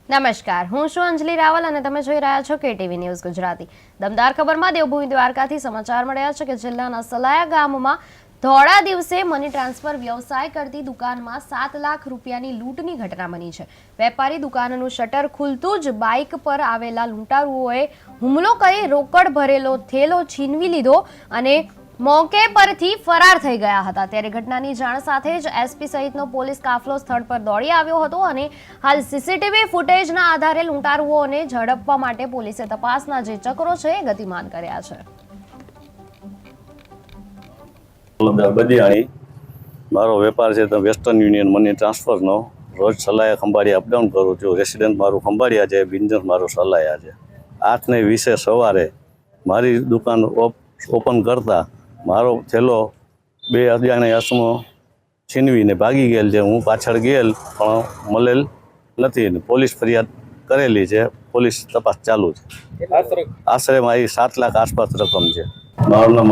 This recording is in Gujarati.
નમસ્કાર, હું છું અંજલિ રાવલ અને તમે જોઈ રહ્યા છો KTV ન્યૂઝ ગુજરાતી। દમદાર ખબરમાં દેવભૂમિ દ્વારકાથી સમાચાર મળ્યા છે કે જિલ્લાના સલાયા ગામમાં ધોળા દિવસે મની ટ્રાન્સફર વ્યવસાય કરતી દુકાનમાં 7 લાખ રૂપિયાની લૂંટની ઘટના બની છે। વેપારી દુકાનનું શટર ખુલતું જ બાઇક પર આવેલા લૂંટારુઓએ હુમલો કરી રોકડ ભરેલો થેલો છીનવી લીધો અને મોકે પરથી ફરાર થઈ ગયા હતા। ત્યારે ઘટનાની જાણ સાથે જ SP સહિતનો પોલીસ કાફલો સ્થળ પર દોડી આવ્યો હતો અને હાલ CCTV ફૂટેજના આધારે લૂંટારુઓને ઝડપવા માટે પોલીસે તપાસના જે ચક્રો છે એ ગતિમાન કર્યા છે। બદિયાણી મારો વેપાર છે તો વેસ્ટર્ન યુનિયન મની ટ્રાન્સફરનો રોજ સલાયા ખંભાળિયા અપડાઉન કરું છું। રેસિડેન્ટ મારું ખંભાળિયા છે, બિઝનેસ મારું સલાયા છે। 8:20 સવારે મારી દુકાન ઓપન કરતા મારો થેલો 2 અજાણ્યા અસમો છીનવીને ભાગી ગયેલ છે। હું પાછળ ગયેલ પણ મળેલ નથી। પોલીસ ફરિયાદ કરેલી છે, પોલીસ તપાસ ચાલુ છે। આશરે મારી 7 લાખ આસપાસ રકમ છે। મારું નામ